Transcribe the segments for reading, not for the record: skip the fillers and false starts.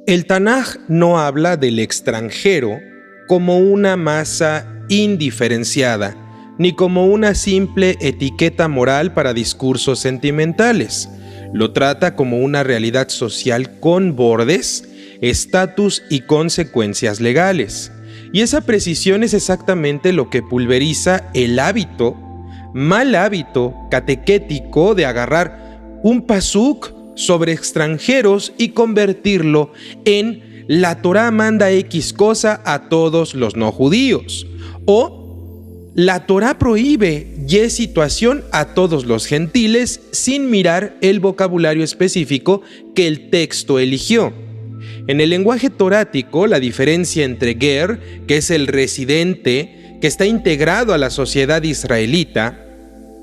El Tanaj no habla del extranjero como una masa indiferenciada, ni como una simple etiqueta moral para discursos sentimentales. Lo trata como una realidad social con bordes, estatus y consecuencias legales. Y esa precisión es exactamente lo que pulveriza el mal hábito catequético de agarrar un pasuk sobre extranjeros y convertirlo en la Torá manda X cosa a todos los no judíos, o la Torá prohíbe Y situación a todos los gentiles sin mirar el vocabulario específico que el texto eligió. En el lenguaje torático, la diferencia entre ger, que es el residente que está integrado a la sociedad israelita,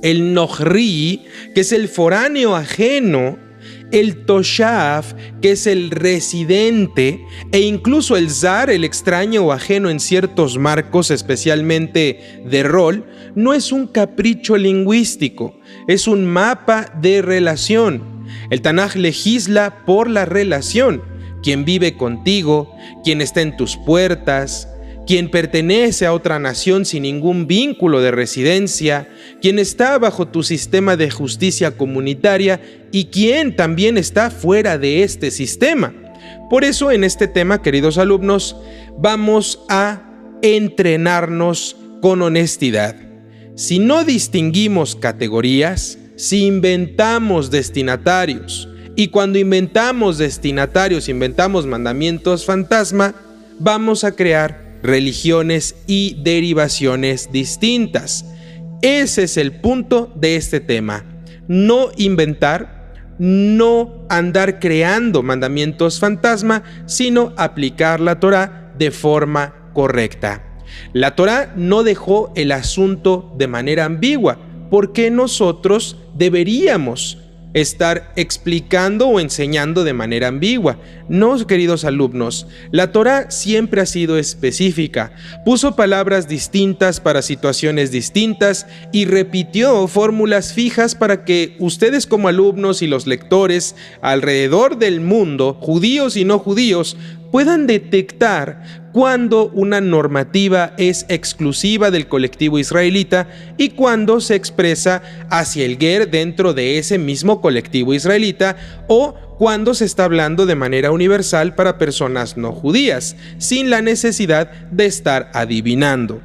el nohri, que es el foráneo ajeno, el toshav, que es el residente, e incluso el zar, el extraño o ajeno en ciertos marcos, especialmente de rol, no es un capricho lingüístico, es un mapa de relación. El Tanaj legisla por la relación, quien vive contigo, quien está en tus puertas, quien pertenece a otra nación sin ningún vínculo de residencia, quien está bajo tu sistema de justicia comunitaria y quien también está fuera de este sistema. Por eso en este tema, queridos alumnos, vamos a entrenarnos con honestidad. Si no distinguimos categorías, si inventamos destinatarios, y cuando inventamos destinatarios, inventamos mandamientos fantasma, vamos a crear religiones y derivaciones distintas. Ese es el punto de este tema. No inventar, no andar creando mandamientos fantasma, sino aplicar la Torá de forma correcta. La Torá no dejó el asunto de manera ambigua, porque nosotros deberíamos estar explicando o enseñando de manera ambigua. No, queridos alumnos, la Torá siempre ha sido específica, puso palabras distintas para situaciones distintas y repitió fórmulas fijas para que ustedes como alumnos y los lectores alrededor del mundo, judíos y no judíos, puedan detectar cuando una normativa es exclusiva del colectivo israelita y cuando se expresa hacia el ger dentro de ese mismo colectivo israelita o cuando se está hablando de manera universal para personas no judías, sin la necesidad de estar adivinando.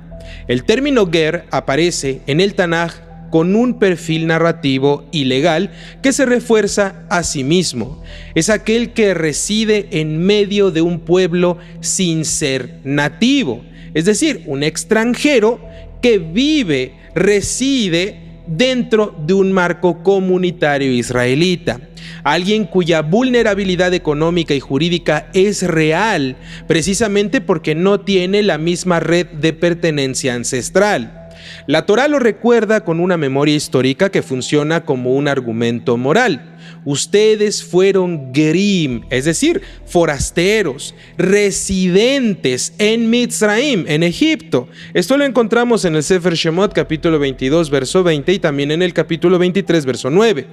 El término ger aparece en el Tanaj con un perfil narrativo y legal que se refuerza a sí mismo. Es aquel que reside en medio de un pueblo sin ser nativo, es decir, un extranjero que reside dentro de un marco comunitario israelita. Alguien cuya vulnerabilidad económica y jurídica es real, precisamente porque no tiene la misma red de pertenencia ancestral. La Torá lo recuerda con una memoria histórica que funciona como un argumento moral. Ustedes fueron gerim, es decir, forasteros, residentes en Mitzraim, en Egipto. Esto lo encontramos en el Sefer Shemot, capítulo 22, verso 20, y también en el capítulo 23, verso 9.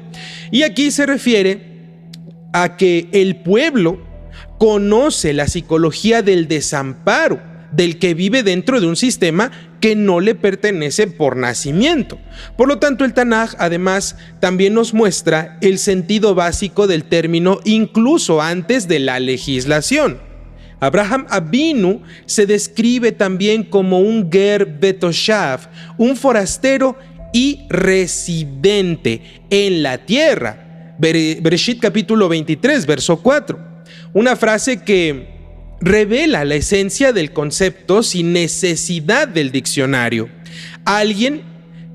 Y aquí se refiere a que el pueblo conoce la psicología del desamparo, del que vive dentro de un sistema que no le pertenece por nacimiento. Por lo tanto, el Tanaj además también nos muestra el sentido básico del término incluso antes de la legislación. Abraham Avinu se describe también como un ger betoshav, un forastero y residente en la tierra. Bereshit capítulo 23, verso 4. Una frase que revela la esencia del concepto sin necesidad del diccionario. Alguien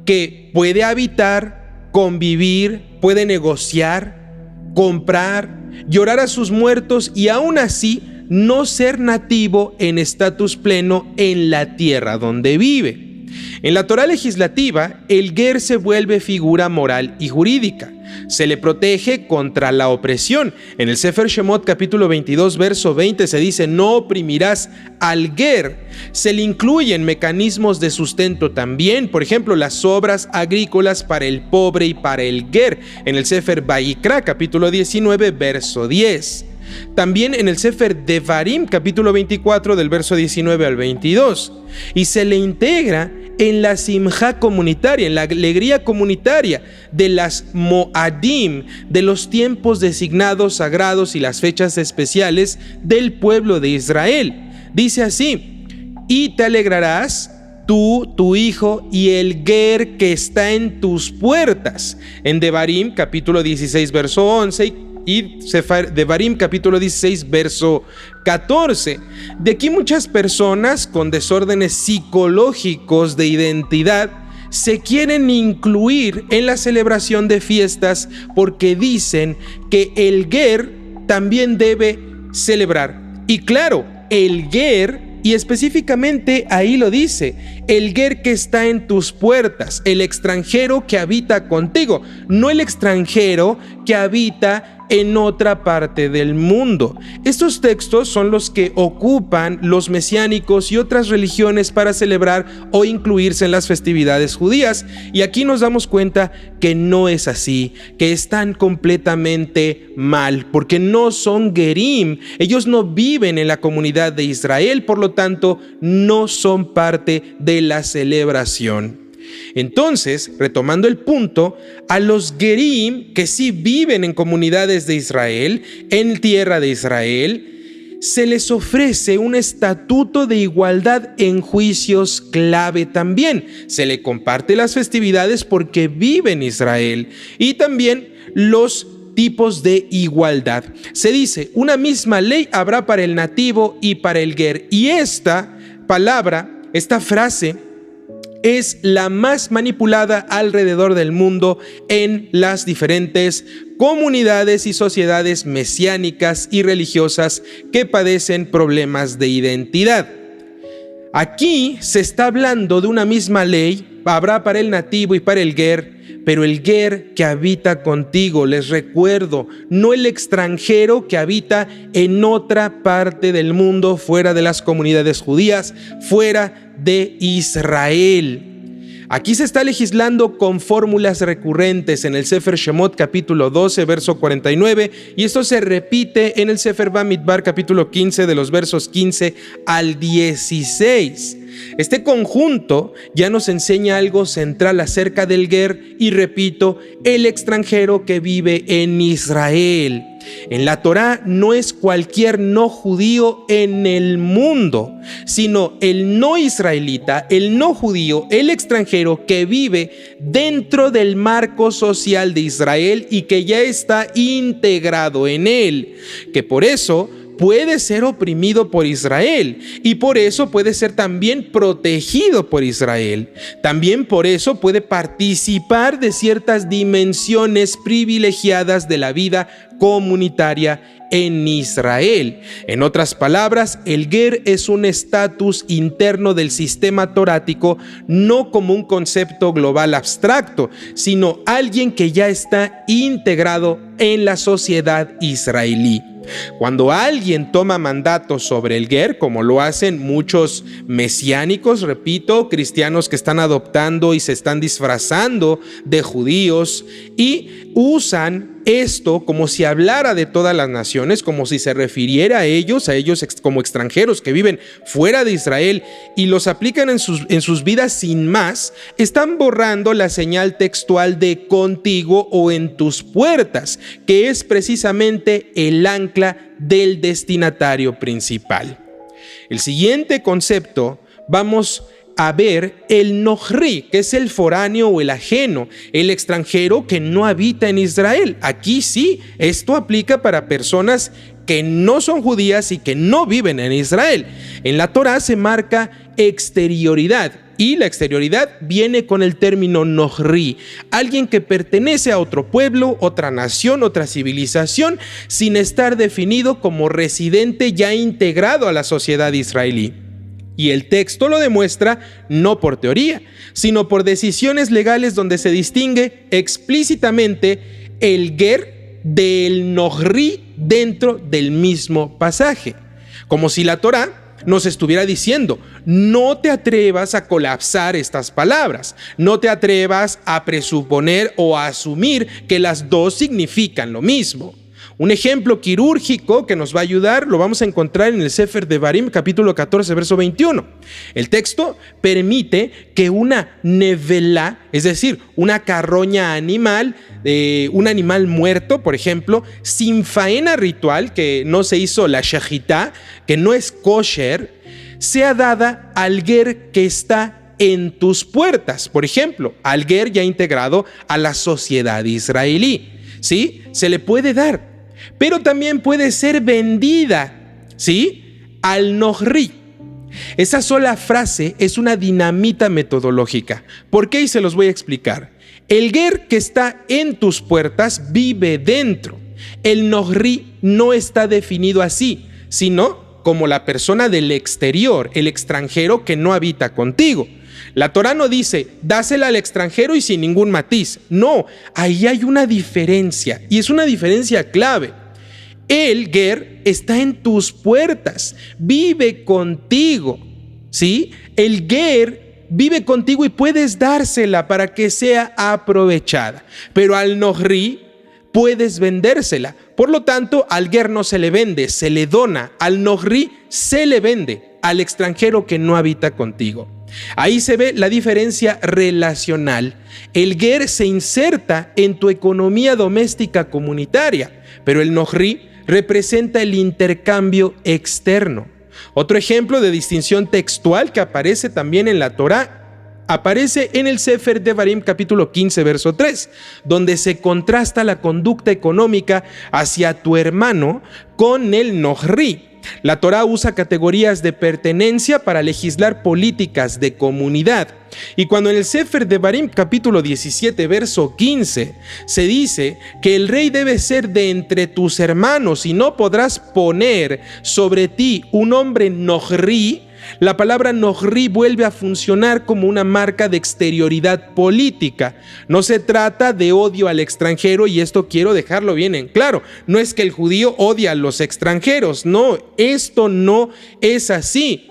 que puede habitar, convivir, puede negociar, comprar, llorar a sus muertos y aún así no ser nativo en estatus pleno en la tierra donde vive. En la Torá legislativa, el ger se vuelve figura moral y jurídica. Se le protege contra la opresión. En el Sefer Shemot capítulo 22 verso 20 se dice: no oprimirás al ger. Se le incluyen mecanismos de sustento también, por ejemplo las obras agrícolas para el pobre y para el ger, en el Sefer Vayikra capítulo 19 verso 10. también en el Sefer Devarim, capítulo 24, del verso 19 al 22, y se le integra en la simjá comunitaria, en la alegría comunitaria de las Moadim, de los tiempos designados sagrados y las fechas especiales del pueblo de Israel. Dice así: y te alegrarás tú, tu hijo y el ger que está en tus puertas. En Devarim, capítulo 16, verso 11, y Devarim, capítulo 16, verso 14. De aquí muchas personas con desórdenes psicológicos de identidad se quieren incluir en la celebración de fiestas porque dicen que el ger también debe celebrar. Y claro, el ger, y específicamente ahí lo dice, el ger que está en tus puertas, el extranjero que habita contigo, no el extranjero que habita en otra parte del mundo. Estos textos son los que ocupan los mesiánicos y otras religiones para celebrar o incluirse en las festividades judías, y aquí nos damos cuenta que no es así, que están completamente mal, porque no son gerim, ellos no viven en la comunidad de Israel, por lo tanto no son parte de la celebración. Entonces, retomando el punto, a los gerim que sí viven en comunidades de Israel, en tierra de Israel, se les ofrece un estatuto de igualdad en juicios clave también. Se le comparte las festividades porque vive en Israel, y también los tipos de igualdad. Se dice, una misma ley habrá para el nativo y para el ger, y esta palabra, esta frase, es la más manipulada alrededor del mundo en las diferentes comunidades y sociedades mesiánicas y religiosas que padecen problemas de identidad. Aquí se está hablando de una misma ley, habrá para el nativo y para el ger, pero el ger que habita contigo, les recuerdo, no el extranjero que habita en otra parte del mundo, fuera de las comunidades judías, fuera de Israel. Aquí se está legislando con fórmulas recurrentes en el Sefer Shemot capítulo 12, verso 49, y esto se repite en el Sefer Bamidbar capítulo 15 de los versos 15 al 16. Este conjunto ya nos enseña algo central acerca del ger y, repito, el extranjero que vive en Israel. En la Torá no es cualquier no judío en el mundo, sino el no israelita, el no judío, el extranjero que vive dentro del marco social de Israel y que ya está integrado en él, que por eso puede ser oprimido por Israel y por eso puede ser también protegido por Israel. También por eso puede participar de ciertas dimensiones privilegiadas de la vida comunitaria en Israel. En otras palabras, el ger es un estatus interno del sistema torático, no como un concepto global abstracto, sino alguien que ya está integrado en la sociedad israelí. Cuando alguien toma mandatos sobre el ger, como lo hacen muchos mesiánicos, repito, cristianos que están adoptando y se están disfrazando de judíos y usan esto como si hablara de todas las naciones, como si se refiriera a ellos como extranjeros que viven fuera de Israel y los aplican en sus vidas sin más, están borrando la señal textual de contigo o en tus puertas, que es precisamente el ancla del destinatario principal. El siguiente concepto, vamos a ver el nohri, que es el foráneo o el ajeno, el extranjero que no habita en Israel. Aquí sí, esto aplica para personas que no son judías y que no viven en Israel. En la Torá se marca exterioridad, y la exterioridad viene con el término nohri, alguien que pertenece a otro pueblo, otra nación, otra civilización, sin estar definido como residente ya integrado a la sociedad israelí. Y el texto lo demuestra no por teoría, sino por decisiones legales donde se distingue explícitamente el ger del nohri dentro del mismo pasaje. Como si la Torá nos estuviera diciendo, no te atrevas a colapsar estas palabras, no te atrevas a presuponer o a asumir que las dos significan lo mismo. Un ejemplo quirúrgico que nos va a ayudar lo vamos a encontrar en el Sefer Devarim, capítulo 14, verso 21. El texto permite que una nevelá, es decir, una carroña animal, un animal muerto, por ejemplo, sin faena ritual, que no se hizo la shahitá, que no es kosher, sea dada al ger que está en tus puertas. Por ejemplo, al ger ya integrado a la sociedad israelí. ¿Sí? Se le puede dar, pero también puede ser vendida, ¿sí? Al nohri. Esa sola frase es una dinamita metodológica. ¿Por qué? Y se los voy a explicar. El ger que está en tus puertas vive dentro. El nohri no está definido así, sino como la persona del exterior, el extranjero que no habita contigo. La Torá no dice, dásela al extranjero y sin ningún matiz. No, ahí hay una diferencia, y es una diferencia clave. El ger está en tus puertas, vive contigo, ¿sí? El ger vive contigo y puedes dársela para que sea aprovechada. Pero al nohri puedes vendérsela. Por lo tanto, al ger no se le vende, se le dona. Al nohri se le vende, al extranjero que no habita contigo. Ahí se ve la diferencia relacional. El ger se inserta en tu economía doméstica comunitaria, pero el nohri representa el intercambio externo. Otro ejemplo de distinción textual que aparece también en la Torá aparece en el Sefer Devarim capítulo 15 verso 3, donde se contrasta la conducta económica hacia tu hermano con el nohri. La Torá usa categorías de pertenencia para legislar políticas de comunidad. Y cuando en el Sefer Devarim capítulo 17 verso 15 se dice que el rey debe ser de entre tus hermanos y no podrás poner sobre ti un hombre nohri, la palabra nohri vuelve a funcionar como una marca de exterioridad política. No se trata de odio al extranjero, y esto quiero dejarlo bien en claro. No es que el judío odia a los extranjeros, no, esto no es así.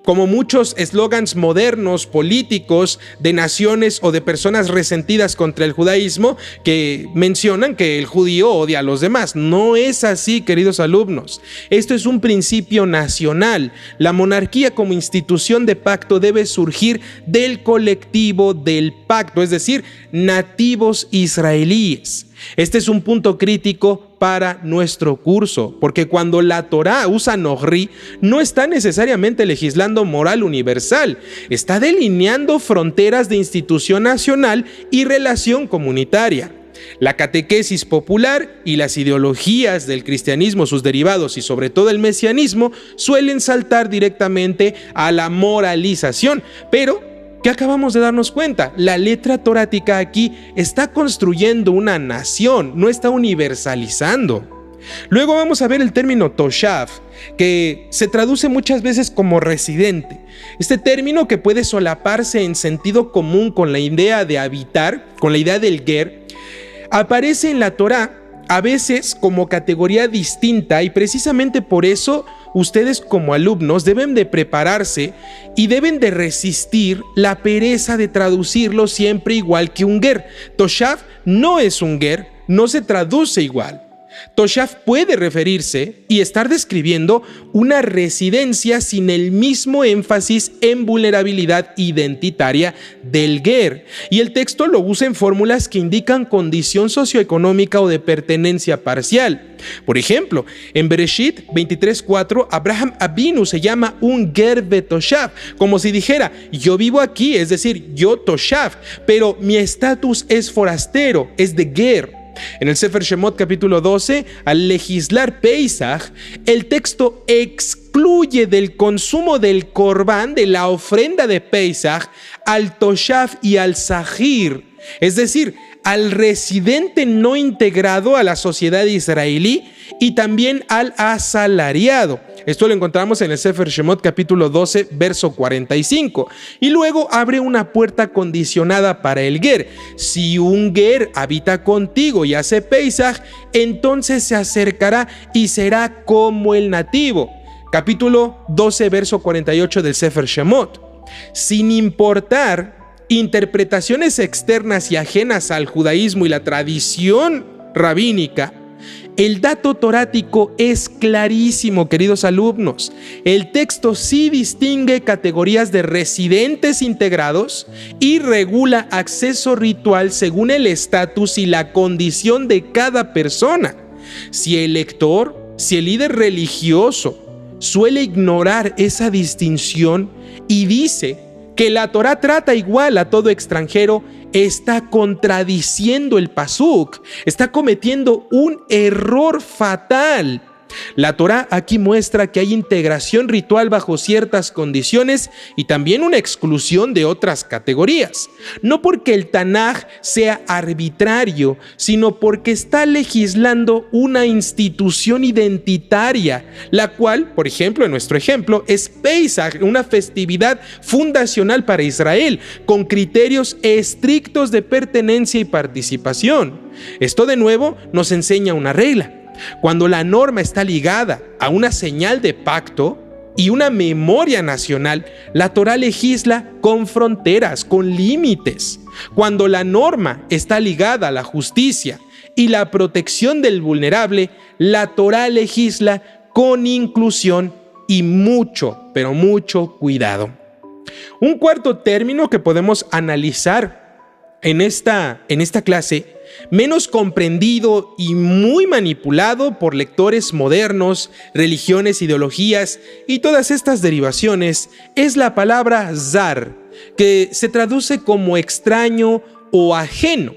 Como muchos eslogans modernos, políticos, de naciones o de personas resentidas contra el judaísmo que mencionan que el judío odia a los demás. No es así, queridos alumnos. Esto es un principio nacional. La monarquía como institución de pacto debe surgir del colectivo del pacto, es decir, nativos israelíes. Este es un punto crítico para nuestro curso, porque cuando la Torá usa nohri, no está necesariamente legislando moral universal, está delineando fronteras de institución nacional y relación comunitaria. La catequesis popular y las ideologías del cristianismo, sus derivados y sobre todo el mesianismo suelen saltar directamente a la moralización, pero ¿qué acabamos de darnos cuenta? La letra torática aquí está construyendo una nación, no está universalizando. Luego vamos a ver el término toshav, que se traduce muchas veces como residente. Este término, que puede solaparse en sentido común con la idea de habitar, con la idea del ger, aparece en la Torá a veces como categoría distinta, y precisamente por eso ustedes como alumnos deben de prepararse y deben de resistir la pereza de traducirlo siempre igual que un ger. Toshav no es un ger, no se traduce igual. Toshav puede referirse y estar describiendo una residencia sin el mismo énfasis en vulnerabilidad identitaria del ger, y el texto lo usa en fórmulas que indican condición socioeconómica o de pertenencia parcial. Por ejemplo, en Bereshit 23:4, Abraham Avinu se llama un ger betoshav, como si dijera, yo vivo aquí, es decir, yo toshav, pero mi estatus es forastero, es de ger. En el Sefer Shemot capítulo 12, al legislar Pesach, el texto excluye del consumo del corbán, de la ofrenda de Pesach, al toshav y al sahir, es decir, al residente no integrado a la sociedad israelí, y también al asalariado. Esto lo encontramos en el Sefer Shemot capítulo 12 verso 45. Y luego abre una puerta condicionada para el ger. Si un ger habita contigo y hace Pesach, entonces se acercará y será como el nativo. Capítulo 12 verso 48 del Sefer Shemot. Sin importar interpretaciones externas y ajenas al judaísmo y la tradición rabínica, El dato torático es clarísimo, queridos alumnos. El texto sí distingue categorías de residentes integrados y regula acceso ritual según el estatus y la condición de cada persona. Si el lector, si el líder religioso suele ignorar esa distinción y dice que la Torá trata igual a todo extranjero, está contradiciendo el pasuk, está cometiendo un error fatal. La Torá aquí muestra que hay integración ritual bajo ciertas condiciones y también una exclusión de otras categorías. No porque el Tanaj sea arbitrario, sino porque está legislando una institución identitaria, la cual, por ejemplo, en nuestro ejemplo, es Pesach, una festividad fundacional para Israel, con criterios estrictos de pertenencia y participación. Esto de nuevo nos enseña una regla. Cuando la norma está ligada a una señal de pacto y una memoria nacional, la Torá legisla con fronteras, con límites. Cuando la norma está ligada a la justicia y la protección del vulnerable, la Torá legisla con inclusión y mucho, pero mucho cuidado. Un cuarto término que podemos analizar en esta clase, menos comprendido y muy manipulado por lectores modernos, religiones, ideologías y todas estas derivaciones, es la palabra zar, que se traduce como extraño o ajeno.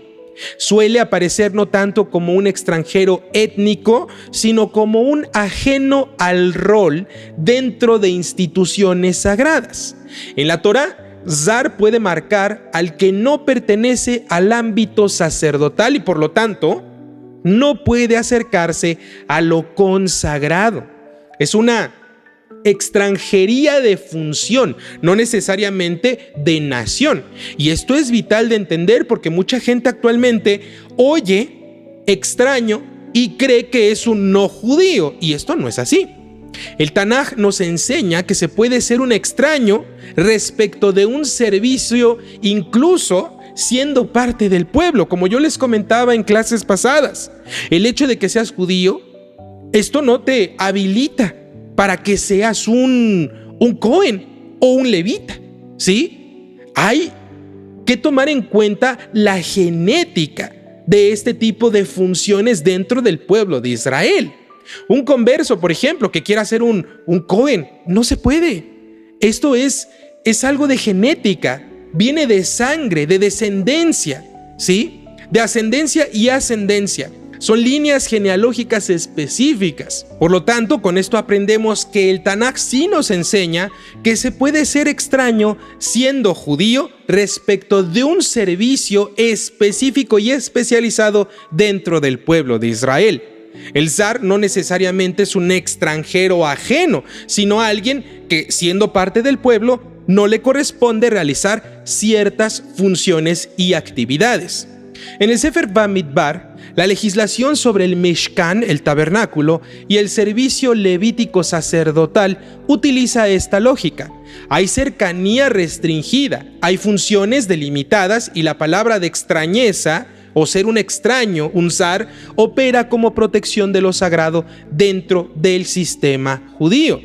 Suele aparecer no tanto como un extranjero étnico, sino como un ajeno al rol dentro de instituciones sagradas. En la Torá, zar puede marcar al que no pertenece al ámbito sacerdotal y por lo tanto no puede acercarse a lo consagrado. Es una extranjería de función, no necesariamente de nación. Y esto es vital de entender porque mucha gente actualmente oye extraño y cree que es un no judío, y esto no es así. El Tanaj nos enseña que se puede ser un extraño respecto de un servicio, incluso siendo parte del pueblo, como yo les comentaba en clases pasadas. El hecho de que seas judío, esto no te habilita para que seas un Cohen o un levita, ¿sí? Hay que tomar en cuenta la genética de este tipo de funciones dentro del pueblo de Israel. Un converso, por ejemplo, que quiera ser un Cohen, no se puede. Esto es algo de genética, viene de sangre, de descendencia, ¿sí? De ascendencia y ascendencia. Son líneas genealógicas específicas. Por lo tanto, con esto aprendemos que el Tanaj sí nos enseña que se puede ser extraño siendo judío respecto de un servicio específico y especializado dentro del pueblo de Israel. El zar no necesariamente es un extranjero ajeno, sino alguien que, siendo parte del pueblo, no le corresponde realizar ciertas funciones y actividades. En el Sefer Bamidbar, la legislación sobre el Mishkan, el tabernáculo, y el servicio levítico sacerdotal utiliza esta lógica. Hay cercanía restringida, hay funciones delimitadas y la palabra de extrañeza o ser un extraño, un zar, opera como protección de lo sagrado dentro del sistema judío.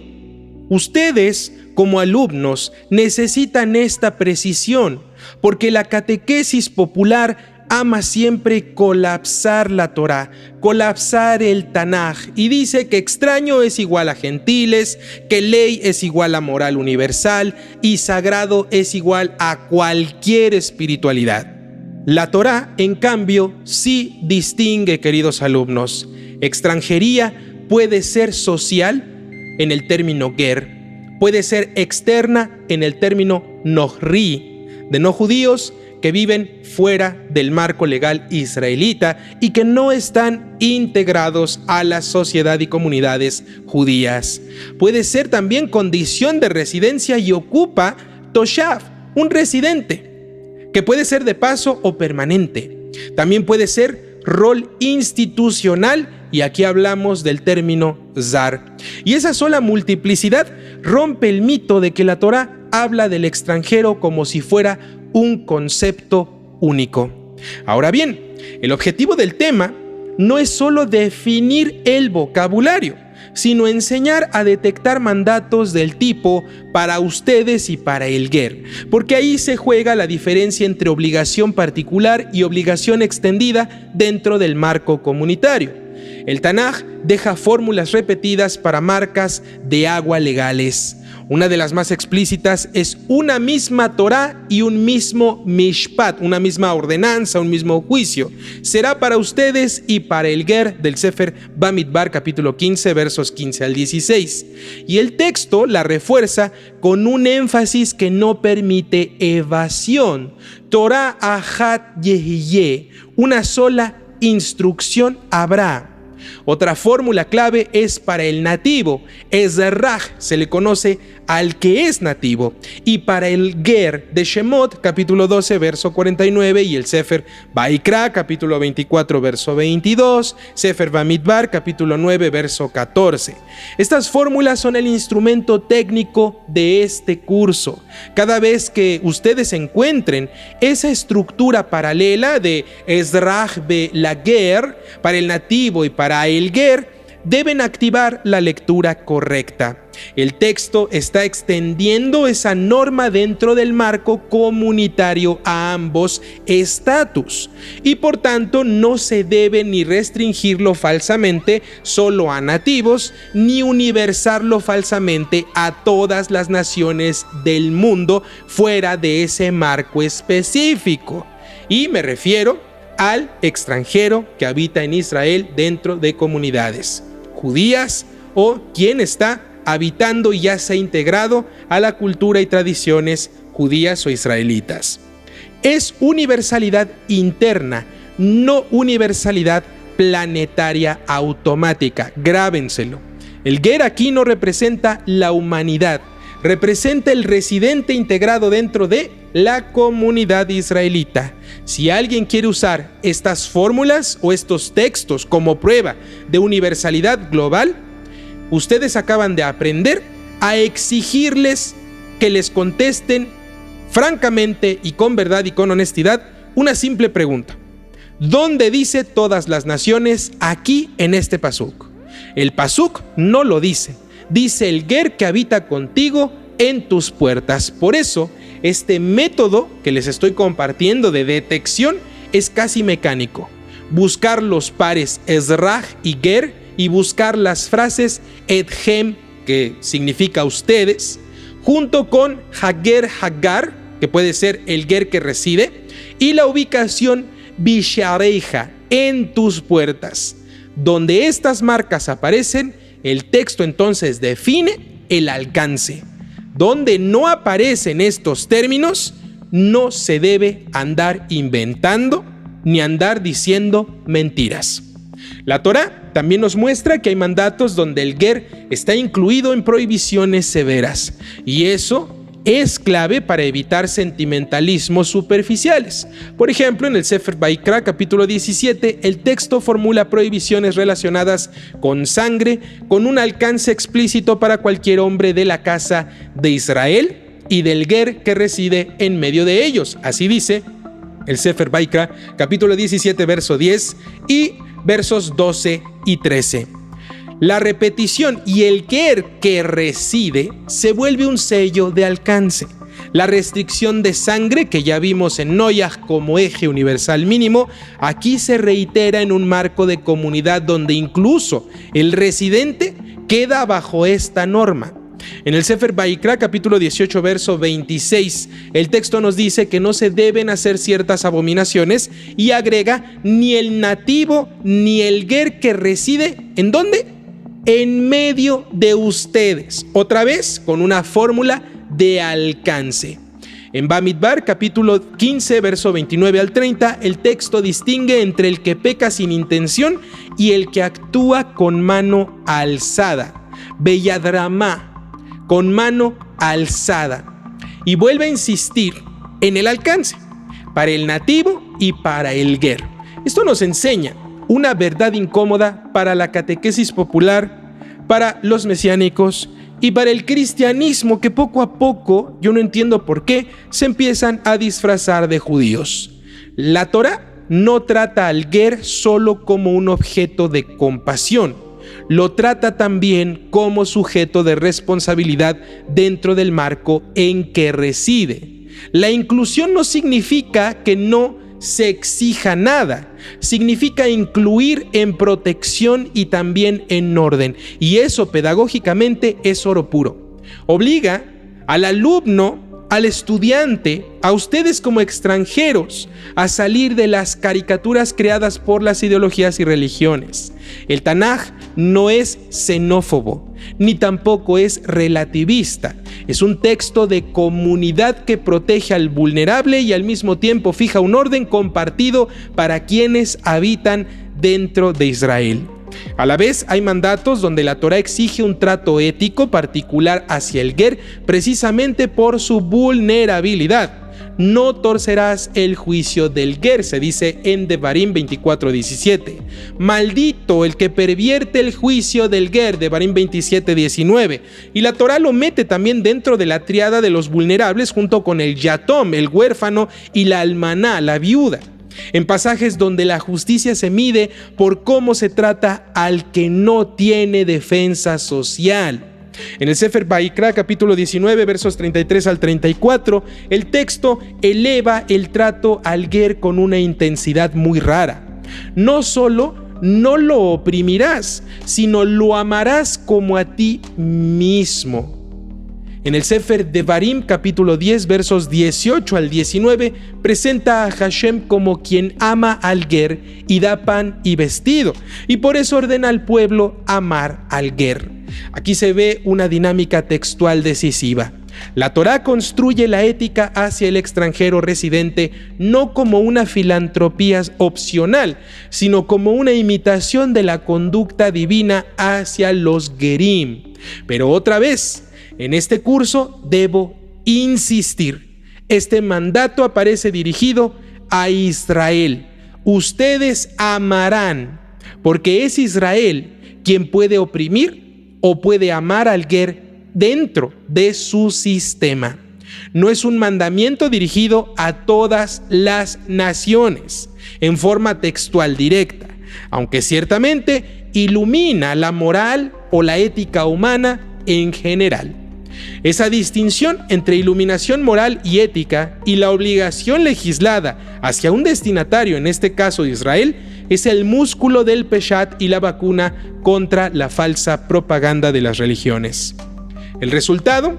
Ustedes, como alumnos, necesitan esta precisión, porque la catequesis popular ama siempre colapsar la Torá, colapsar el Tanaj, y dice que extraño es igual a gentiles, que ley es igual a moral universal y sagrado es igual a cualquier espiritualidad. La Torá, en cambio, sí distingue, queridos alumnos. Extranjería puede ser social en el término ger, puede ser externa en el término nohri, de no judíos que viven fuera del marco legal israelita y que no están integrados a la sociedad y comunidades judías. Puede ser también condición de residencia y ocupa toshav, un residente, que puede ser de paso o permanente. También puede ser rol institucional, y aquí hablamos del término zar. Y esa sola multiplicidad rompe el mito de que la Torá habla del extranjero como si fuera un concepto único. Ahora bien, el objetivo del tema no es solo definir el vocabulario, sino enseñar a detectar mandatos del tipo para ustedes y para el ger, porque ahí se juega la diferencia entre obligación particular y obligación extendida dentro del marco comunitario. El Tanaj deja fórmulas repetidas para marcas de agua legales. Una de las más explícitas es una misma Torá y un mismo mishpat, una misma ordenanza, un mismo juicio. Será para ustedes y para el ger del Sefer Bamidbar, capítulo 15, versos 15 al 16. Y el texto la refuerza con un énfasis que no permite evasión. Torá Ahat Yehiyeh, una sola instrucción habrá. Otra fórmula clave es para el nativo. Ezraj se le conoce al que es nativo. Y para el ger de Shemot, capítulo 12, verso 49, y el Sefer Baikra, capítulo 24, verso 22, Sefer Bamidbar, capítulo 9, verso 14. Estas fórmulas son el instrumento técnico de este curso. Cada vez que ustedes encuentren esa estructura paralela de Ezraj be la ger, para el nativo y para el ger, deben activar la lectura correcta. El texto está extendiendo esa norma dentro del marco comunitario a ambos estatus y por tanto no se debe ni restringirlo falsamente solo a nativos ni universarlo falsamente a todas las naciones del mundo fuera de ese marco específico. Y me refiero al extranjero que habita en Israel dentro de comunidades judías o quien está habitando y ya se ha integrado a la cultura y tradiciones judías o israelitas. Es universalidad interna, no universalidad planetaria automática. Grábenselo. El ger aquí no representa la humanidad, representa el residente integrado dentro de la comunidad israelita. Si alguien quiere usar estas fórmulas o estos textos como prueba de universalidad global, ustedes acaban de aprender a exigirles que les contesten francamente y con verdad y con honestidad una simple pregunta. ¿Dónde dice todas las naciones aquí en este pasuk? El pasuk no lo dice. Dice el ger que habita contigo en tus puertas. Por eso, este método que les estoy compartiendo de detección es casi mecánico. Buscar los pares Ezraj y ger y buscar las frases ethem, que significa ustedes, junto con hager hagar, que puede ser el ger que reside, y la ubicación bishareja, en tus puertas. Donde estas marcas aparecen, el texto entonces define el alcance. Donde no aparecen estos términos, no se debe andar inventando ni andar diciendo mentiras. La Torá también nos muestra que hay mandatos donde el ger está incluido en prohibiciones severas, y eso es clave para evitar sentimentalismos superficiales. Por ejemplo, en el Sefer Baikra, capítulo 17, el texto formula prohibiciones relacionadas con sangre, con un alcance explícito para cualquier hombre de la casa de Israel y del ger que reside en medio de ellos. Así dice el Sefer Baikra, capítulo 17, verso 10 y versos 12 y 13. La repetición y el ger que reside se vuelve un sello de alcance. La restricción de sangre que ya vimos en Noyaj como eje universal mínimo, aquí se reitera en un marco de comunidad donde incluso el residente queda bajo esta norma. En el Sefer Baikra, capítulo 18, verso 26, el texto nos dice que no se deben hacer ciertas abominaciones y agrega ni el nativo ni el ger que reside, ¿en dónde? En medio de ustedes, otra vez con una fórmula de alcance. En Bamidbar, capítulo 15, verso 29 al 30, el texto distingue entre el que peca sin intención y el que actúa con mano alzada. Beyadramá, con mano alzada. Y vuelve a insistir en el alcance, para el nativo y para el ger. Esto nos enseña una verdad incómoda para la catequesis popular, para los mesiánicos y para el cristianismo, que poco a poco, yo no entiendo por qué, se empiezan a disfrazar de judíos. La Torá no trata al ger solo como un objeto de compasión, lo trata también como sujeto de responsabilidad dentro del marco en que reside. La inclusión no significa que no se exija nada, significa incluir en protección y también en orden, y eso pedagógicamente es oro puro. Obliga al alumno, al estudiante, a ustedes como extranjeros, a salir de las caricaturas creadas por las ideologías y religiones. El Tanaj no es xenófobo, ni tampoco es relativista. Es un texto de comunidad que protege al vulnerable y al mismo tiempo fija un orden compartido para quienes habitan dentro de Israel. A la vez, hay mandatos donde la Torá exige un trato ético particular hacia el ger precisamente por su vulnerabilidad. No torcerás el juicio del ger, se dice en Devarim 24:17. Maldito el que pervierte el juicio del ger, Devarim 27:19. Y la Torá lo mete también dentro de la triada de los vulnerables junto con el yatom, el huérfano, y la almaná, la viuda. En pasajes donde la justicia se mide por cómo se trata al que no tiene defensa social. En el Sefer Vaikra, capítulo 19, versos 33 al 34, el texto eleva el trato al ger con una intensidad muy rara. No solo no lo oprimirás, sino lo amarás como a ti mismo. En el Sefer Devarim, capítulo 10, versos 18 al 19, presenta a Hashem como quien ama al ger y da pan y vestido, y por eso ordena al pueblo amar al ger. Aquí se ve una dinámica textual decisiva. La Torá construye la ética hacia el extranjero residente no como una filantropía opcional, sino como una imitación de la conducta divina hacia los gerim. Pero otra vez, en este curso debo insistir, este mandato aparece dirigido a Israel. Ustedes amarán, porque es Israel quien puede oprimir o puede amar al ger dentro de su sistema. No es un mandamiento dirigido a todas las naciones en forma textual directa, aunque ciertamente ilumina la moral o la ética humana en general. Esa distinción entre iluminación moral y ética y la obligación legislada hacia un destinatario, en este caso Israel, es el músculo del Peshat y la vacuna contra la falsa propaganda de las religiones. El resultado,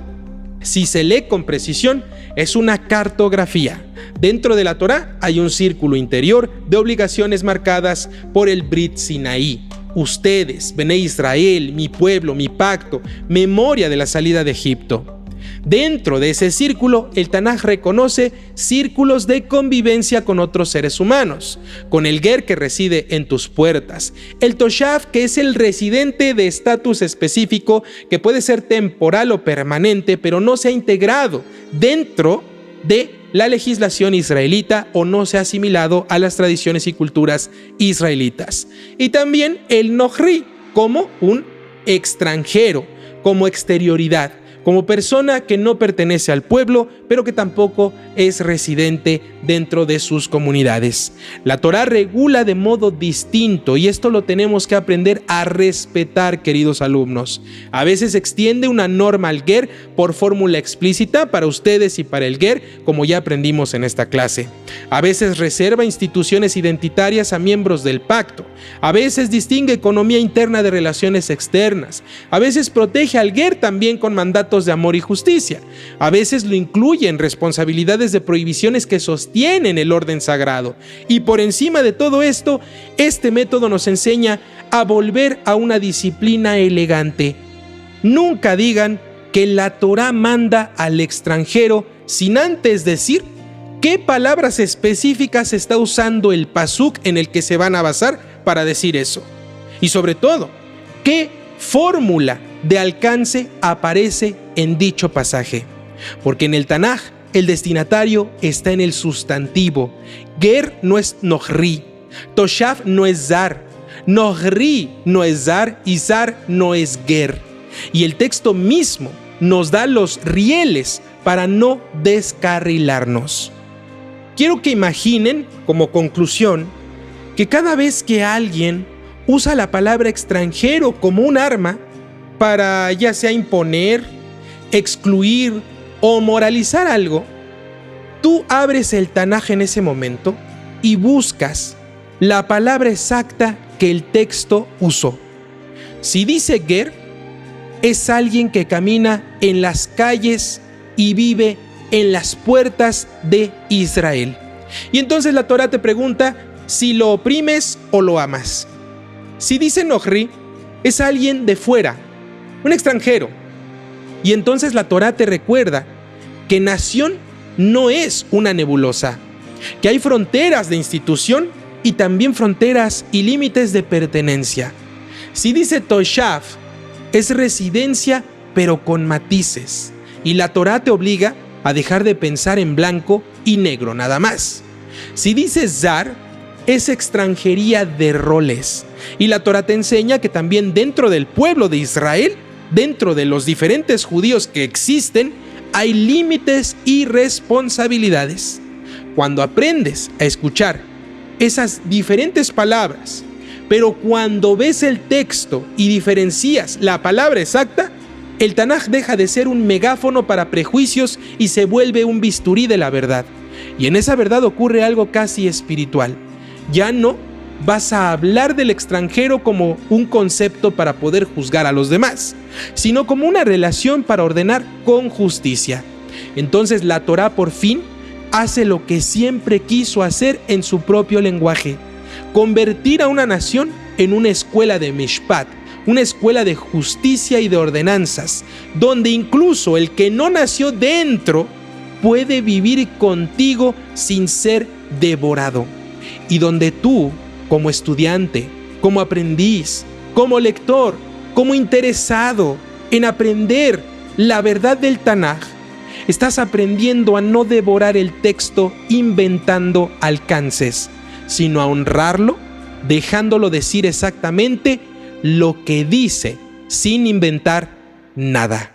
si se lee con precisión, es una cartografía. Dentro de la Torá hay un círculo interior de obligaciones marcadas por el Brit Sinaí. Ustedes, Bené Israel, mi pueblo, mi pacto, memoria de la salida de Egipto. Dentro de ese círculo, el Tanaj reconoce círculos de convivencia con otros seres humanos, con el ger que reside en tus puertas, el toshav que es el residente de estatus específico que puede ser temporal o permanente, pero no se ha integrado dentro de la legislación israelita o no se ha asimilado a las tradiciones y culturas israelitas. Y también el nohri como un extranjero, como exterioridad, como persona que no pertenece al pueblo, pero que tampoco es residente dentro de sus comunidades. La Torá regula de modo distinto y esto lo tenemos que aprender a respetar, queridos alumnos. A veces extiende una norma al ger por fórmula explícita para ustedes y para el ger, como ya aprendimos en esta clase. A veces reserva instituciones identitarias a miembros del pacto. A veces distingue economía interna de relaciones externas. A veces protege al ger también con mandatos de amor y justicia. A veces lo incluye en responsabilidades de prohibiciones que sostienen el orden sagrado. Y por encima de todo esto, este método nos enseña a volver a una disciplina elegante. Nunca digan que la Torá manda al extranjero sin antes decir qué palabras específicas está usando el pasuk en el que se van a basar para decir eso. Y sobre todo, qué fórmula de alcance aparece en dicho pasaje. Porque en el Tanaj el destinatario está en el sustantivo. Ger no es nohri, toshav no es zar, nohri no es zar y zar no es ger. Y el texto mismo nos da los rieles para no descarrilarnos. quiero que imaginen, como conclusión, que cada vez que alguien usa la palabra extranjero como un arma para ya sea imponer, excluir o moralizar algo, tú abres el Tanaj en ese momento y buscas la palabra exacta que el texto usó. Si dice ger, es alguien que camina en las calles y vive en las puertas de Israel. Y entonces la Torá te pregunta si lo oprimes o lo amas. Si dice Nohri, es alguien de fuera, un extranjero. Y entonces la Torá te recuerda que nación no es una nebulosa, que hay fronteras de institución y también fronteras y límites de pertenencia. Si dice Toshav, es residencia pero con matices. Y la Torá te obliga a dejar de pensar en blanco y negro nada más. Si dice Zar, es extranjería de roles. Y la Torá te enseña que también dentro del pueblo de Israel, dentro de los diferentes judíos que existen, hay límites y responsabilidades. Cuando aprendes a escuchar esas diferentes palabras, pero cuando ves el texto y diferencias la palabra exacta, el Tanaj deja de ser un megáfono para prejuicios y se vuelve un bisturí de la verdad. Y en esa verdad ocurre algo casi espiritual. Ya no vas a hablar del extranjero como un concepto para poder juzgar a los demás, sino como una relación para ordenar con justicia. Entonces la Torá por fin hace lo que siempre quiso hacer en su propio lenguaje: convertir a una nación en una escuela de Mishpat, una escuela de justicia y de ordenanzas, donde incluso el que no nació dentro puede vivir contigo sin ser devorado, y donde tú, como estudiante, como aprendiz, como lector, como interesado en aprender la verdad del Tanaj, estás aprendiendo a no devorar el texto inventando alcances, sino a honrarlo, dejándolo decir exactamente lo que dice, sin inventar nada.